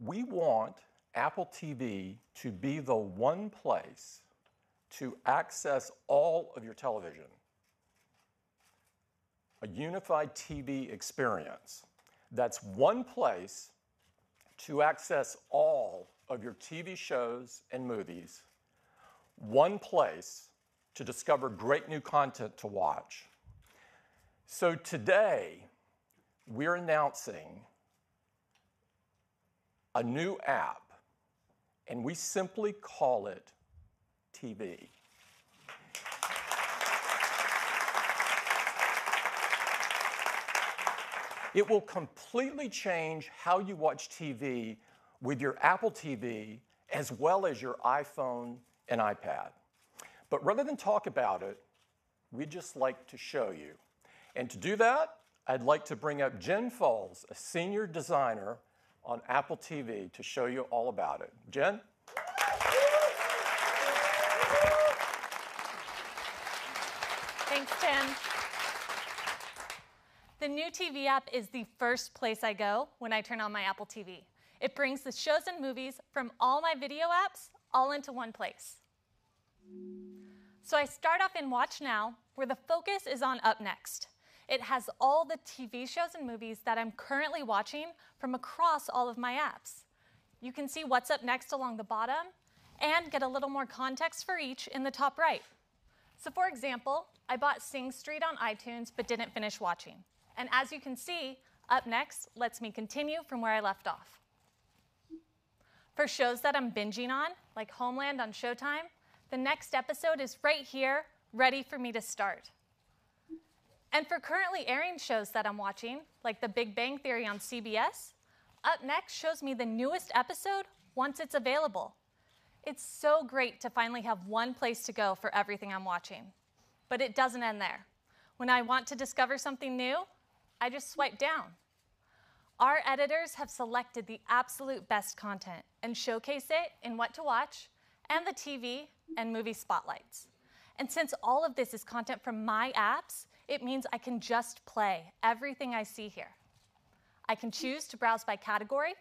We want Apple TV to be the one place to access all of your television. A unified TV experience. That's one place to access all of your TV shows and movies. One place to discover great new content to watch. So today, we're announcing a new app, and we simply call it TV. It will completely change how you watch TV with your Apple TV as well as your iPhone and iPad. But rather than talk about it, we'd just like to show you. And to do that, I'd like to bring up Jen Foles, a senior designer on Apple TV, to show you all about it. Jen? Thanks, Tim. The new TV app is the first place I go when I turn on my Apple TV. It brings the shows and movies from all my video apps all into one place. So I start off in Watch Now, where the focus is on Up Next. It has all the TV shows and movies that I'm currently watching from across all of my apps. You can see what's up next along the bottom and get a little more context for each in the top right. So for example, I bought Sing Street on iTunes but didn't finish watching. And as you can see, Up Next lets me continue from where I left off. For shows that I'm binging on, like Homeland on Showtime, the next episode is right here, ready for me to start. And for currently airing shows that I'm watching, like The Big Bang Theory on CBS, Up Next shows me the newest episode once it's available. It's so great to finally have one place to go for everything I'm watching. But it doesn't end there. When I want to discover something new, I just swipe down. Our editors have selected the absolute best content and showcase it in What to Watch and the TV and movie spotlights. And since all of this is content from my apps, it means I can just play everything I see here. I can choose to browse by category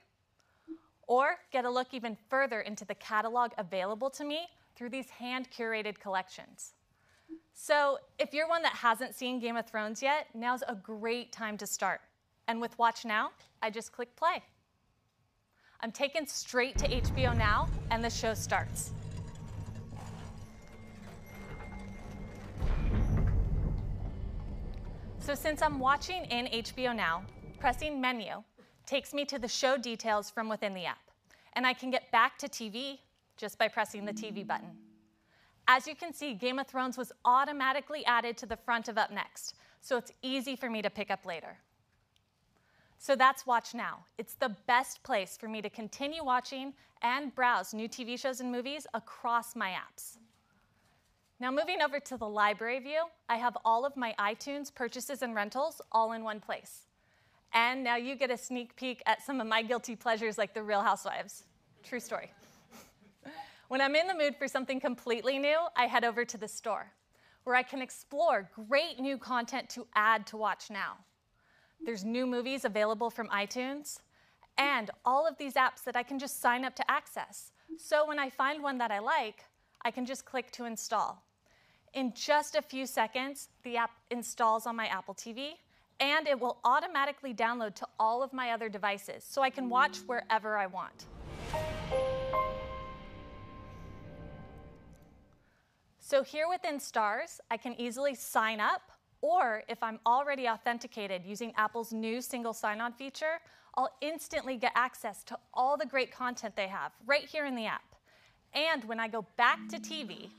or get a look even further into the catalog available to me through these hand-curated collections. So if you're one that hasn't seen Game of Thrones yet, now's a great time to start. And with Watch Now, I just click play. I'm taken straight to HBO Now, and the show starts. So since I'm watching in HBO Now, pressing Menu takes me to the show details from within the app. And I can get back to TV just by pressing the TV button. As you can see, Game of Thrones was automatically added to the front of Up Next, so it's easy for me to pick up later. So that's Watch Now. It's the best place for me to continue watching and browse new TV shows and movies across my apps. Now moving over to the library view, I have all of my iTunes purchases and rentals all in one place. And now you get a sneak peek at some of my guilty pleasures like The Real Housewives. True story. When I'm in the mood for something completely new, I head over to the store, where I can explore great new content to add to Watch Now. There's new movies available from iTunes, and all of these apps that I can just sign up to access. So when I find one that I like, I can just click to install. In just a few seconds, the app installs on my Apple TV, and it will automatically download to all of my other devices, so I can watch wherever I want. So here within Stars, I can easily sign up, or if I'm already authenticated using Apple's new single sign-on feature, I'll instantly get access to all the great content they have right here in the app. And when I go back to TV,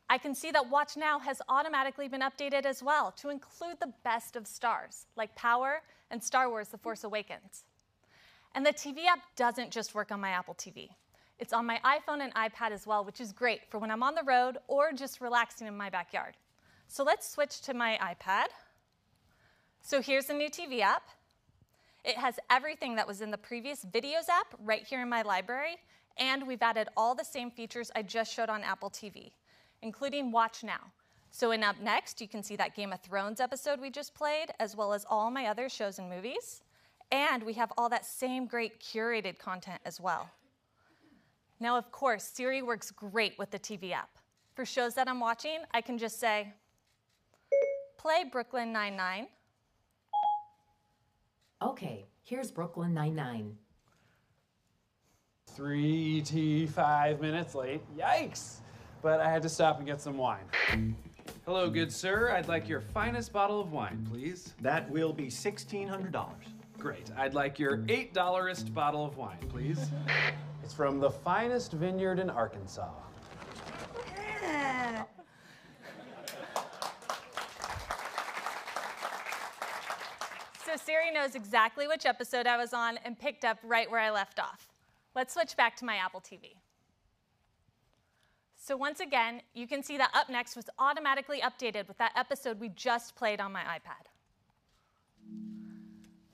I can see that Watch Now has automatically been updated as well to include the best of Stars, like Power and Star Wars: The Force Awakens. And the TV app doesn't just work on my Apple TV. It's on my iPhone and iPad as well, which is great for when I'm on the road or just relaxing in my backyard. So let's switch to my iPad. So here's the new TV app. It has everything that was in the previous Videos app right here in my library, and we've added all the same features I just showed on Apple TV, including Watch Now. So in Up Next, you can see that Game of Thrones episode we just played, as well as all my other shows and movies. And we have all that same great curated content as well. Now, of course, Siri works great with the TV app. For shows that I'm watching, I can just say, play Brooklyn Nine-Nine. Okay, here's Brooklyn Nine-Nine. 5 minutes late. Yikes! But I had to stop and get some wine. Hello, good sir. I'd like your finest bottle of wine, please. That will be $1,600. Great. I'd like your $8-est bottle of wine, please. It's from the finest vineyard in Arkansas. So Siri knows exactly which episode I was on and picked up right where I left off. Let's switch back to my Apple TV. So once again, you can see that Up Next was automatically updated with that episode we just played on my iPad.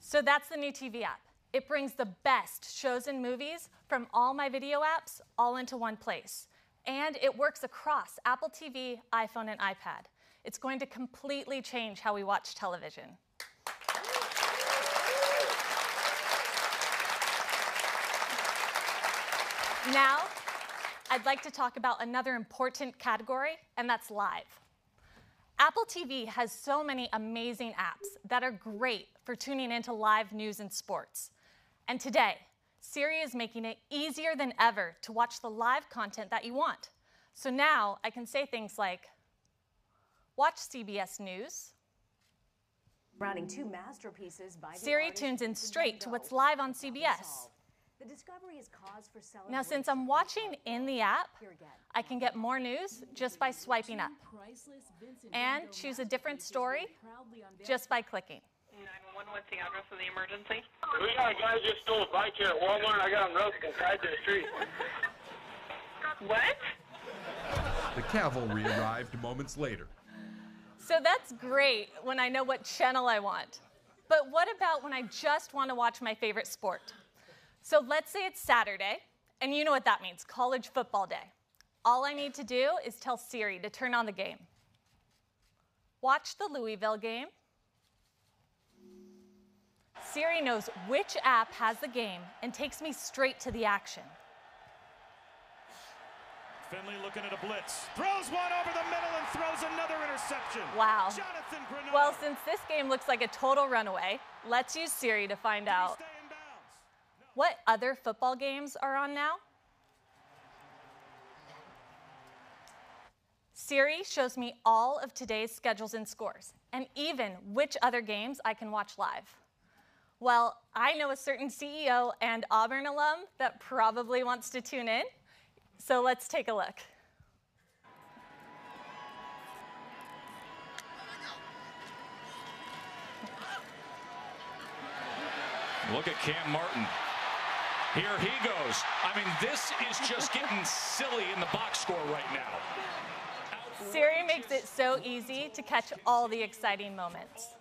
So that's the new TV app. It brings the best shows and movies from all my video apps all into one place. And it works across Apple TV, iPhone, and iPad. It's going to completely change how we watch television. Now, I'd like to talk about another important category, and that's live. Apple TV has so many amazing apps that are great for tuning into live news and sports. And today, Siri is making it easier than ever to watch the live content that you want. So now I can say things like, watch CBS News. Crowning two masterpieces by Siri tunes in straight to what's live on CBS. The discovery is cause for celebration. Now, since I'm watching in the app, I can get more news just by swiping up and choose a different story just by clicking. 911, what's the address of the emergency? We got a guy just stole a bike here at Walmart. I got him roped and tied to the street. What? The cavalry arrived moments later. So that's great when I know what channel I want. But what about when I just want to watch my favorite sport? So let's say it's Saturday, and you know what that means, college football day. All I need to do is tell Siri to turn on the game. Watch the Louisville game. Siri knows which app has the game and takes me straight to the action. Finley looking at a blitz, throws one over the middle and throws another interception. Wow. Jonathan Grenard. Well, since this game looks like a total runaway, let's use Siri to find out what other football games are on now. Siri shows me all of today's schedules and scores, and even which other games I can watch live. Well, I know a certain CEO and Auburn alum that probably wants to tune in, so let's take a look. Look at Cam Martin. Here he goes. I mean, this is just getting silly in the box score right now. Siri makes it so easy to catch all the exciting moments.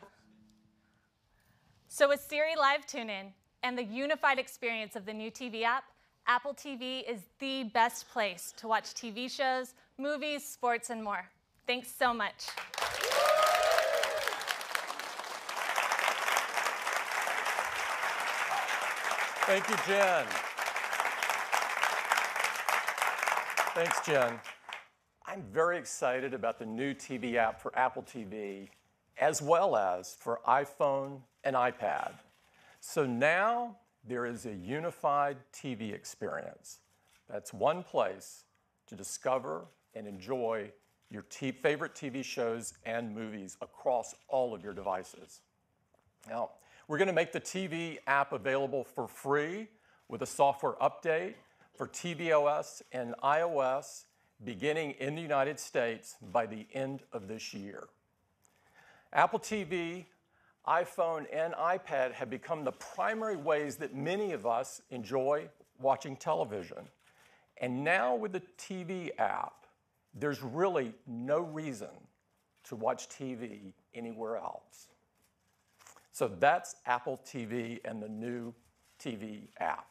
So with Siri Live Tune-In and the unified experience of the new TV app, Apple TV is the best place to watch TV shows, movies, sports, and more. Thanks so much. Thank you, Jen. Thanks, Jen. I'm very excited about the new TV app for Apple TV, as well as for iPhone and iPad. So now there is a unified TV experience. That's one place to discover and enjoy your favorite TV shows and movies across all of your devices. Now, we're going to make the TV app available for free with a software update for tvOS and iOS beginning in the United States by the end of this year. Apple TV, iPhone, and iPad have become the primary ways that many of us enjoy watching television. And now with the TV app, there's really no reason to watch TV anywhere else. So that's Apple TV and the new TV app.